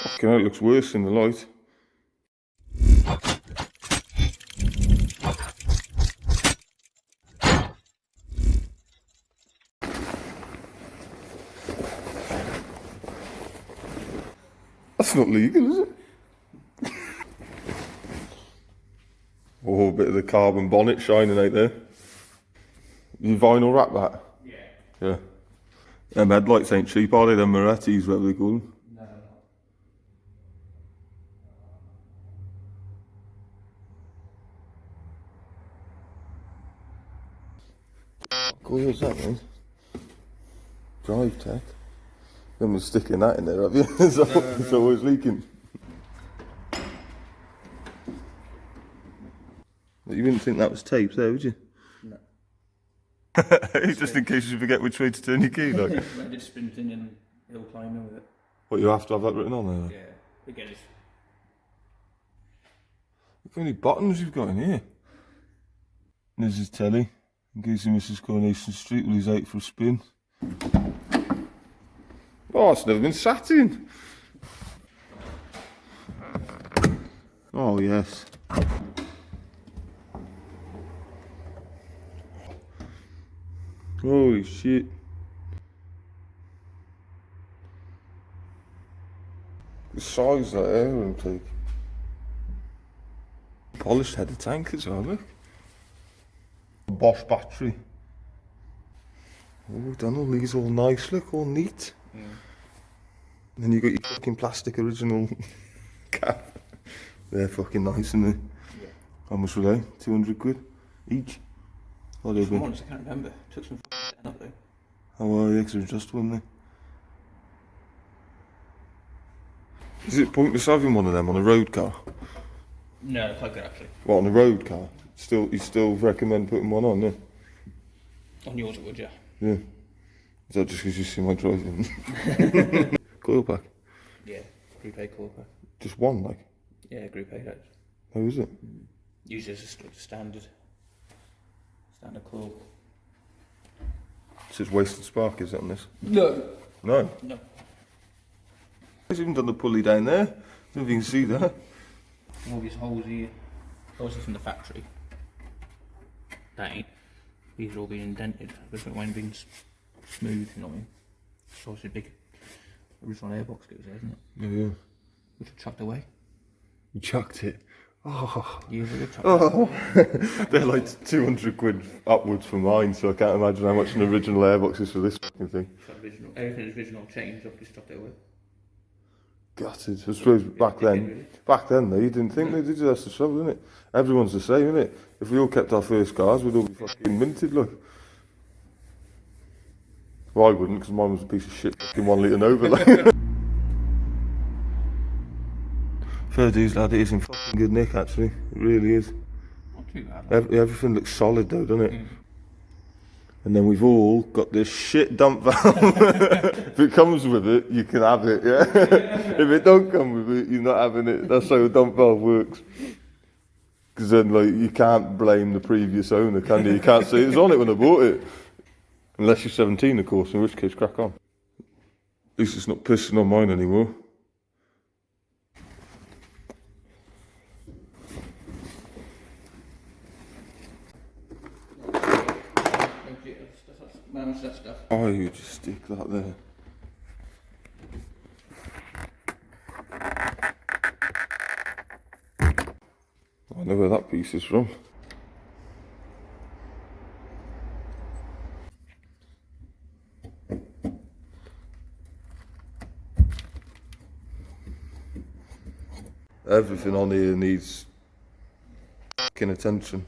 Fucking hell, it looks worse in the light. That's not legal, is it? Oh, a bit of the carbon bonnet shining out there. You vinyl wrap that? Yeah. Yeah. Them headlights ain't cheap, are they? Them Moretti's, whatever they call them. No. What colour is that, mate? Drive tech. Then we're sticking that in there, have you? It's always leaking. You wouldn't think that was tape there, would you? No. Just in case you forget which way to turn your key, like. I did sprinting and hill climbing with it. What, you have to have that written on there? Yeah. Again, it's Look how many buttons you've got in here. And there's his telly, in case he misses Coronation Street while he's out for a spin. Oh, it's never been sat in. Oh, yes. Holy shit. The size of that air intake. Polished header tank as well, look. Bosch battery. Oh, we've done all these all nice, look, all neat. Mm. And then you got your fucking plastic original cap. They're fucking nice, isn't they? Yeah. How much were they? 200 quid each? What have they been? Once, I can't remember. Took some setting up though. Oh, well, yeah, 'cause they're just one there. Is it pointless having one of them on a road car? No, they're quite good actually. What, on a road car? You still recommend putting one on, yeah? On yours it would, yeah. Yeah. Is that just because you see my driving? Coil pack? Yeah, Group A core pack. Just one, like? Yeah, Group A. That's How is it? usually as a standard coil. It says wasted spark, is it on this? No. No. No. He's even done the pulley down there. I don't know if you can see that. All these holes here, those are from the factory. That ain't. These are all being indented. This one being smooth, you know what I mean? It's obviously a big original airbox goes there, isn't it? Yeah. Which I chucked away. You chucked it. Oh. Years ago, chucked away. They're like 200 quid upwards for mine, so I can't imagine how much an original airbox is for this fucking thing. Original, everything is original changed, I've just chucked it away. Gutted. I suppose back then though, you didn't think they did. That's the trouble, isn't it? Everyone's the same, isn't it? If we all kept our first cars, we'd all be fucking minted, look. Well, I wouldn't, because mine was a piece of shit fucking 1 litre Nova. Like. Fair dues, lad, it is in fucking good nick, actually. It really is. Not too bad. Everything looks solid though, doesn't it? And then we've all got this shit dump valve. If it comes with it, you can have it, yeah? If it don't come with it, you're not having it. That's how a dump valve works. Because then, like, you can't blame the previous owner, can you? You can't say it was on it when I bought it. Unless you're 17, of course, in which case, crack on. At least it's not pissing on mine anymore. Manage that stuff. Oh, you just stick that there. I know where that piece is from. Everything on here needs fucking attention.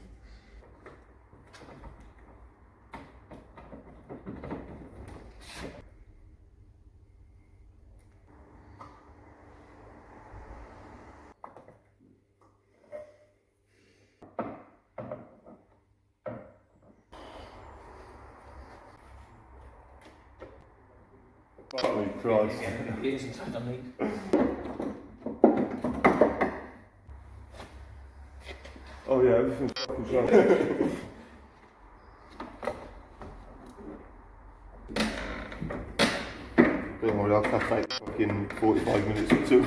Holy Christ. It is inside underneath. Oh yeah, everything's fucking shot. Don't worry, work, that takes fucking 45 minutes or two.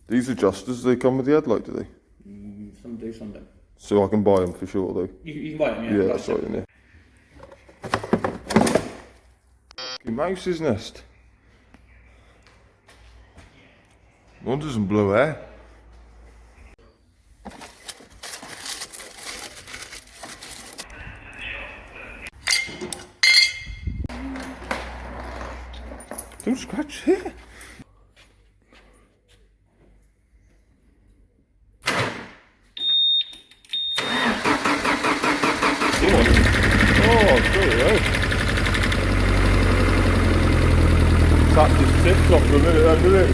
These adjusters, they come with the headlight, do they? Some do, some don't. So I can buy them for sure, though. You can buy them, yeah. Yeah, that's right in there. Fucking mouse's nest. One doesn't blow air. Don't scratch here. Tapped his tits off for a minute then, didn't it?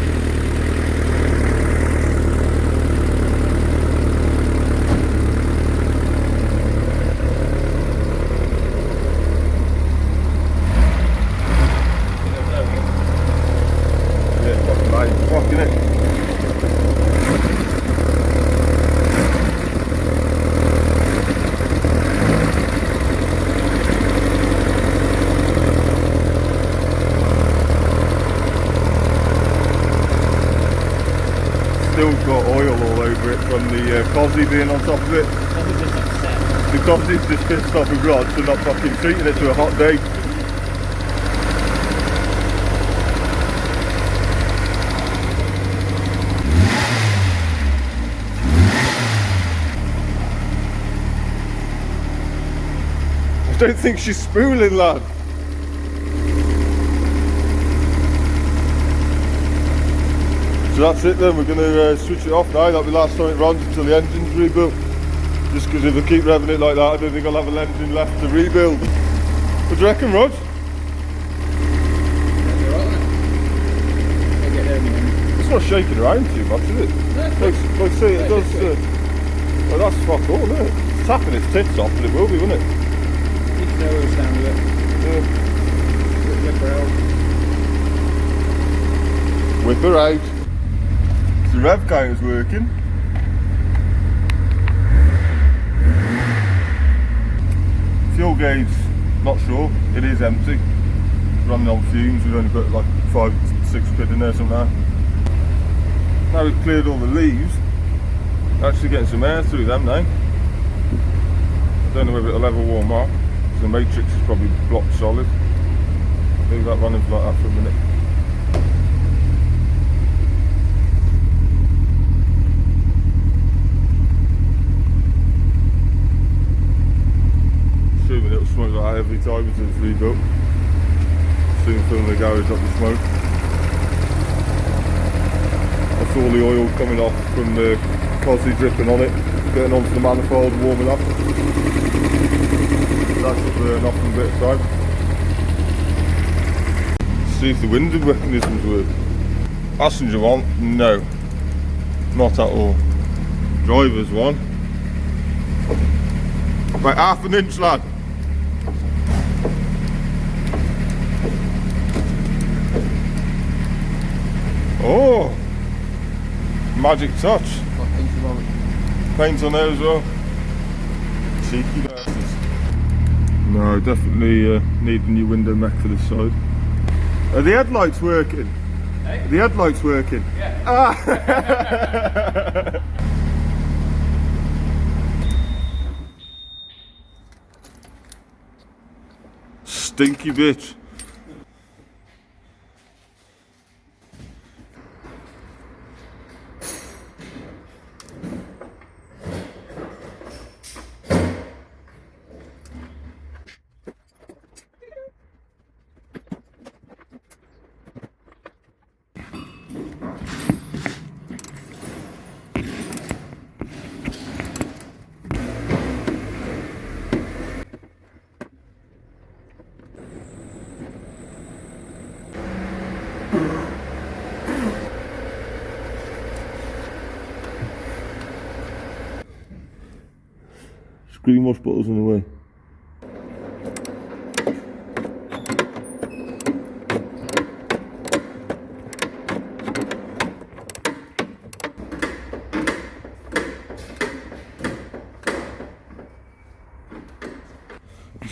Yeah, fucking right, fucking it. Still got oil all over it from the Cosy being on top of it. The Cosy's just pissed off with rods for not fucking treating it to a hot day. I don't think she's spooling, lad. So that's it then, we're going to switch it off now. That'll be the last time it runs until the engine's rebuilt. Just because if I keep revving it like that, I don't think I'll have an engine left to rebuild. What do you reckon, Rod? It's not shaking around too much, is it? Like I say, it does. Well, that's fuck all, isn't it? It's tapping its tits off, but it will be, won't it? Yeah. Whip her out. The rev counter's working. Fuel gauge, not sure. It is empty. Running on fumes. We've only put like 5-6 quid in there somehow. Now we've cleared all the leaves. Actually getting some air through them now. I don't know whether it'll ever warm up. The matrix is probably blocked solid. Leave that running like that for a minute. Assuming it'll smoke like that every time until it's rebuilt. Soon filling the garage up with smoke. That's all the oil coming off from the Cosy dripping on it, getting onto the manifold, warming up. That should burn off in a bit of time. See if the window mechanisms work. Passenger one, no. Not at all. Driver's one. About half an inch, lad. Oh! Magic touch. Paint on there as well. Cheeky bastards. No, definitely need a new window mech for this side. Are the headlights working? Hey? Are the headlights working? Yeah. Ah! Stinky bitch. Screen wash bottles in the way.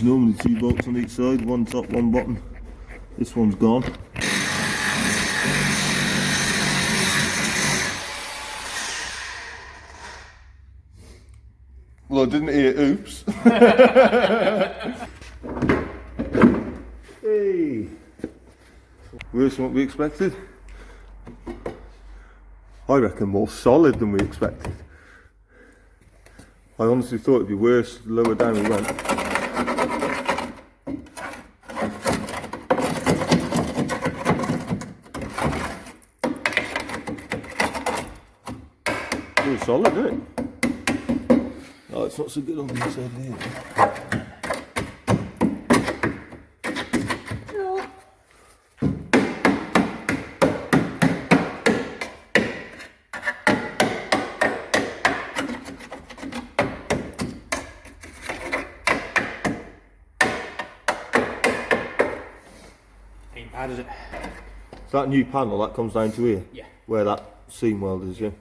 normally 2 bolts on each side, one top, one bottom. This one's gone. Well, I didn't hear oops. Hey! Worse than what we expected. I reckon more solid than we expected. I honestly thought it'd be worse the lower down we went. Really solid, isn't it? Oh, it's not so good on the inside here. Ain't bad, is it? So that new panel, that comes down to here? Yeah. Where that seam weld is, yeah?